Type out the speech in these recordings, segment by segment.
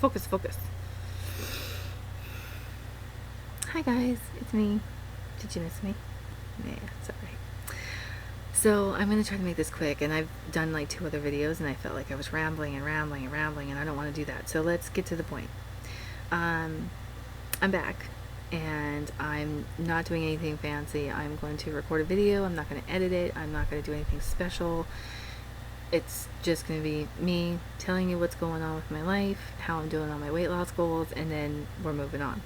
Focus, focus. Hi guys, it's me. Did you miss me? Yeah, it's alright. So I'm going to try to make this quick, and I've done like 2 other videos and I felt like I was rambling and rambling and rambling, and I don't want to do that. So let's get to the point. I'm back, and I'm not doing anything fancy. I'm going to record a video. I'm not going to edit it. I'm not going to do anything special. It's just going to be me telling you what's going on with my life, how I'm doing on my weight loss goals, and then we're moving on.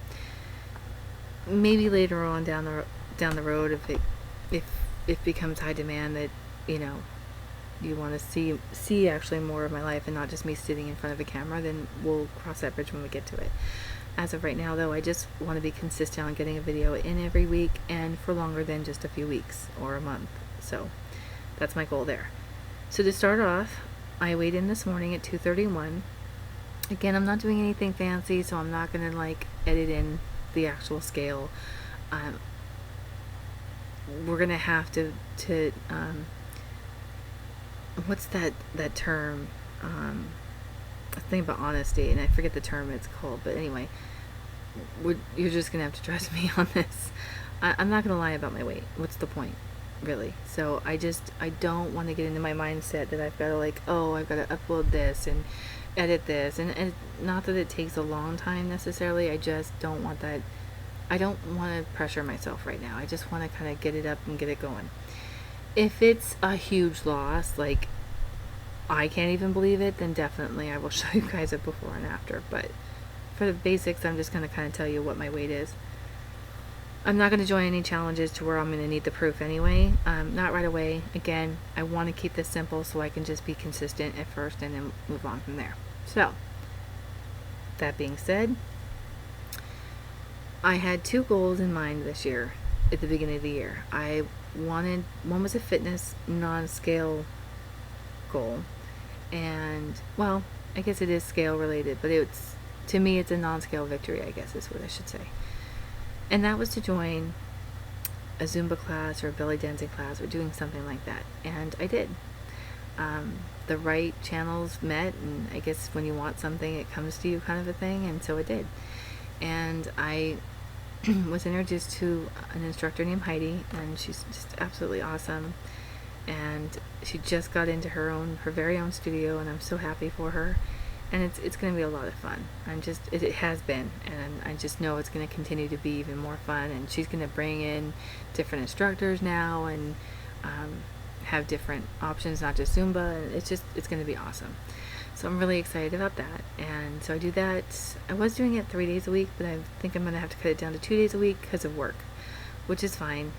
Maybe later on down the road, if it becomes high demand that you want to see actually more of my life and not just me sitting in front of a camera, then we'll cross that bridge when we get to it. As of right now, though, I just want to be consistent on getting a video in every week, and for longer than just a few weeks or a month. So that's my goal there. So to start off, I weighed in this morning at 231. Again, I'm not doing anything fancy, so I'm not going to like edit in the actual scale. We're going to have to what's that term? A thing about honesty, and I forget the term it's called, but anyway, you're just gonna have to trust me on this. I'm not gonna lie about my weight. What's the point, really? So I don't want to get into my mindset that I've got to I've got to upload this and edit this, and not that it takes a long time necessarily. I just don't want that. I don't want to pressure myself right now. I just want to kind of get it up and get it going. If it's a huge loss, like I can't even believe it, then definitely I will show you guys a before and after. But for the basics, I'm just going to kind of tell you what my weight is. I'm not going to join any challenges to where I'm going to need the proof anyway. Not right away. Again, I want to keep this simple so I can just be consistent at first and then move on from there. So, that being said, I had 2 goals in mind this year at the beginning of the year. One was a fitness non-scale goal, and well, I guess it is scale related, but to me it's a non-scale victory, I guess is what I should say. And that was to join a Zumba class or a belly dancing class or doing something like that, and I did. The right channels met, and I guess when you want something it comes to you kind of a thing, and so it did. And I was introduced to an instructor named Heidi, and she's just absolutely awesome. And she just got into her very own studio, and I'm so happy for her. And it's going to be a lot of fun. It has been, and I just know it's going to continue to be even more fun. And she's going to bring in different instructors now, and have different options, not just Zumba. And it's going to be awesome. So I'm really excited about that. And so I do that. I was doing it 3 days a week, but I think I'm going to have to cut it down to 2 days a week because of work, which is fine.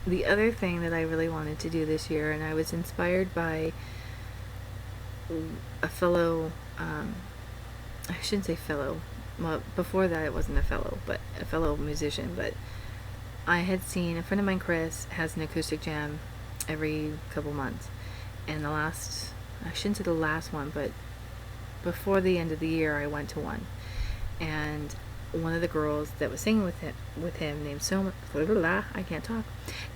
The other thing that I really wanted to do this year, and I was inspired by a fellow, I shouldn't say fellow, well, before that it wasn't a fellow, but a fellow musician, but I had seen a friend of mine, Chris, has an acoustic jam every couple months, and I shouldn't say the last one, but before the end of the year I went to one, and one of the girls that was singing with him named Sona, I can't talk,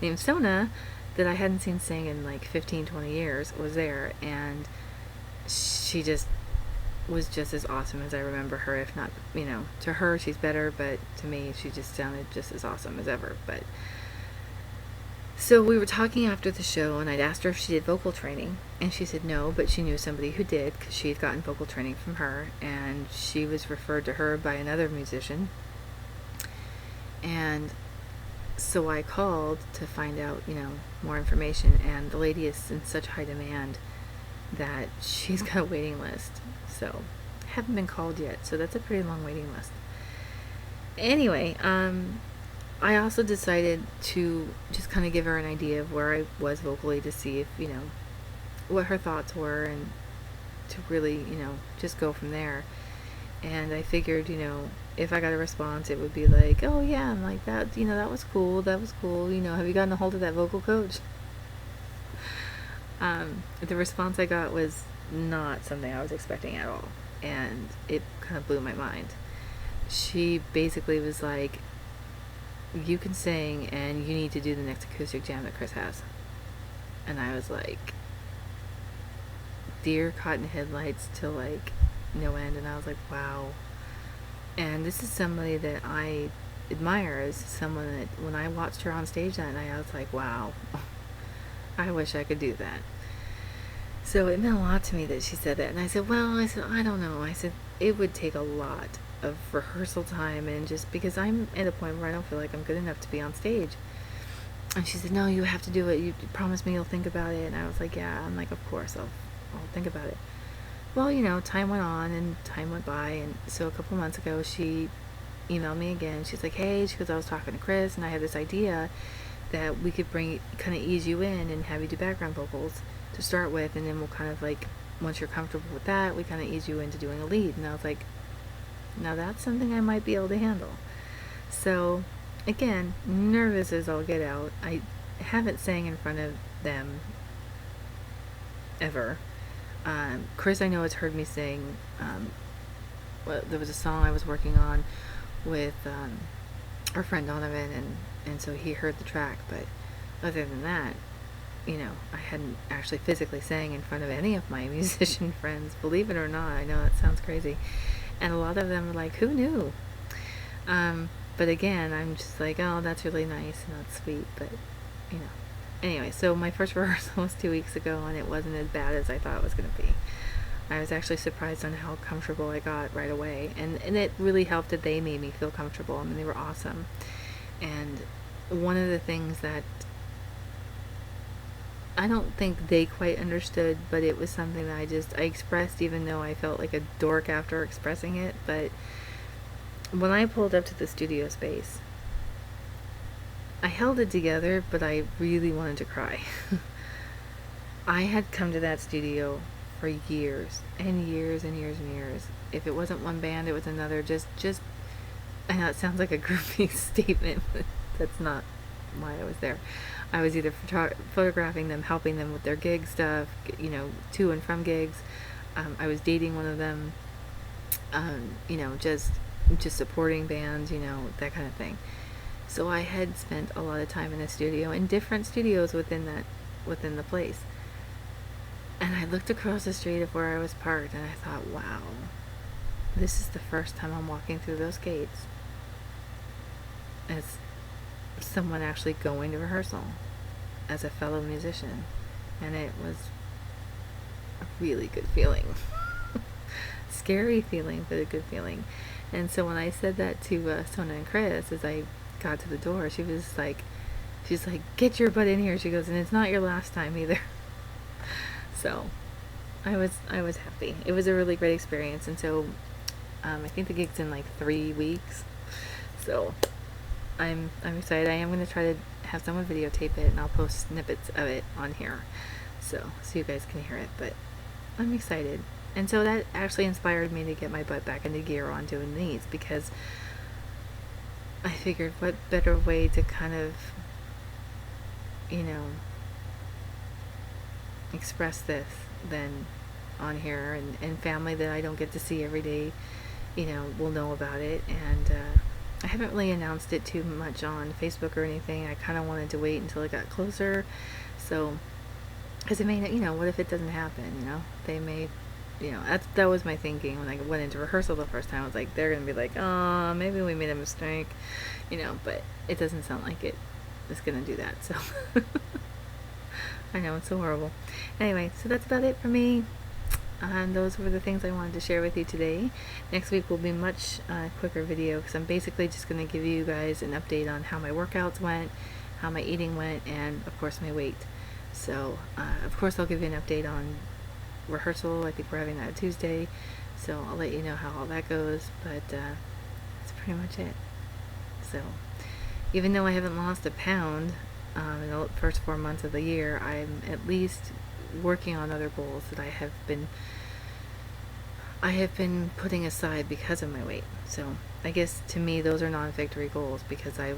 named Sona, that I hadn't seen sing in like 15-20 years, was there, and she just was just as awesome as I remember her, if not, to her she's better, but to me she just sounded just as awesome as ever. But so we were talking after the show, and I'd asked her if she did vocal training, and she said no, but she knew somebody who did because she had gotten vocal training from her, and she was referred to her by another musician. And so I called to find out, more information, and the lady is in such high demand that she's got a waiting list. So I haven't been called yet, so that's a pretty long waiting list. Anyway, I also decided to just kind of give her an idea of where I was vocally to see if, what her thoughts were, and to really, just go from there. And I figured, if I got a response, it would be like, oh yeah, I'm like that, that was cool, have you gotten a hold of that vocal coach? The response I got was not something I was expecting at all, and it kind of blew my mind. She basically was like, you can sing, and you need to do the next acoustic jam that Chris has. And I was like, deer caught in headlights till like no end, and I was like, wow. And this is somebody that I admire, as someone that when I watched her on stage that night, I was like, wow, I wish I could do that. So it meant a lot to me that she said that. And I said, well, I don't know. I said, it would take a lot of rehearsal time, and just because I'm at a point where I don't feel like I'm good enough to be on stage. And she said, no, you have to do it. You promise me you'll think about it. And I was like, yeah. I'm like, of course, I'll think about it. Well, time went on and time went by. And so a couple months ago, she emailed me again. She's like, hey, she goes, I was talking to Chris, and I had this idea that we could kind of ease you in and have you do background vocals to start with, and then we'll kind of like, once you're comfortable with that, we kind of ease you into doing a lead. And I was like, now that's something I might be able to handle. So again, nervous as all get out. I haven't sang in front of them ever. Chris, I know, has heard me sing. Well, there was a song I was working on with our friend Donovan, and so he heard the track, but other than that, I hadn't actually physically sang in front of any of my musician friends, believe it or not. I know that sounds crazy, and a lot of them were like, who knew? But again, I'm just like, oh, that's really nice and that's sweet, but anyway, so my first rehearsal was 2 weeks ago, and it wasn't as bad as I thought it was going to be. I was actually surprised on how comfortable I got right away, and it really helped that they made me feel comfortable. I mean, they were awesome. And one of the things that I don't think they quite understood, but it was something that I expressed, even though I felt like a dork after expressing it. But when I pulled up to the studio space, I held it together, but I really wanted to cry. I had come to that studio for years and years and years and years. If it wasn't one band, it was another. Just I know it sounds like a groupie statement, but that's not why I was there. I was either photographing them, helping them with their gig stuff, to and from gigs. I was dating one of them, just supporting bands, that kind of thing. So I had spent a lot of time in the studio, in different studios within the place. And I looked across the street of where I was parked, and I thought, wow, this is the first time I'm walking through those gates as someone actually going to rehearsal as a fellow musician. And it was a really good feeling. Scary feeling, but a good feeling. And so when I said that to Sona and Chris as I got to the door, she's like, get your butt in here. She goes, and it's not your last time either. So I was happy. It was a really great experience. And so I think the gig's in like 3 weeks. So I'm excited. I am going to try to have someone videotape it, and I'll post snippets of it on here, so you guys can hear it. But I'm excited. And so that actually inspired me to get my butt back into gear on doing these, because I figured what better way to kind of, express this than on here, and family that I don't get to see every day, will know about it. And I haven't really announced it too much on Facebook or anything. I kind of wanted to wait until it got closer, so, because it may, what if it doesn't happen, they may, that was my thinking when I went into rehearsal the first time. I was like, they're going to be like, oh, maybe we made a mistake, but it doesn't sound like it is going to do that, so. I know, it's so horrible. Anyway, so that's about it for me. And those were the things I wanted to share with you today. Next week will be much quicker video, because I'm basically just going to give you guys an update on how my workouts went, how my eating went, and of course my weight. So of course I'll give you an update on rehearsal. I think we're having that Tuesday, so I'll let you know how all that goes. But that's pretty much it. So even though I haven't lost a pound in the first 4 months of the year, I'm at least working on other goals that I have been putting aside because of my weight. So I guess to me those are non-victory goals, because I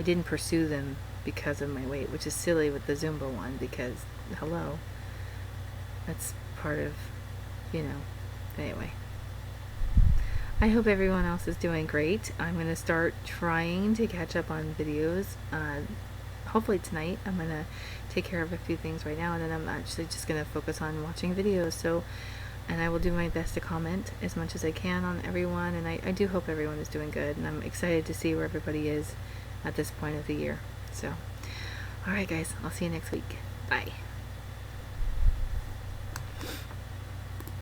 didn't pursue them because of my weight, which is silly with the Zumba one, because hello, that's part of, anyway. I hope everyone else is doing great. I'm going to start trying to catch up on videos. hopefully tonight. I'm gonna take care of a few things right now, and then I'm actually just gonna focus on watching videos. So, and I will do my best to comment as much as I can on everyone, and I do hope everyone is doing good, and I'm excited to see where everybody is at this point of the year. So, alright guys, I'll see you next week. Bye.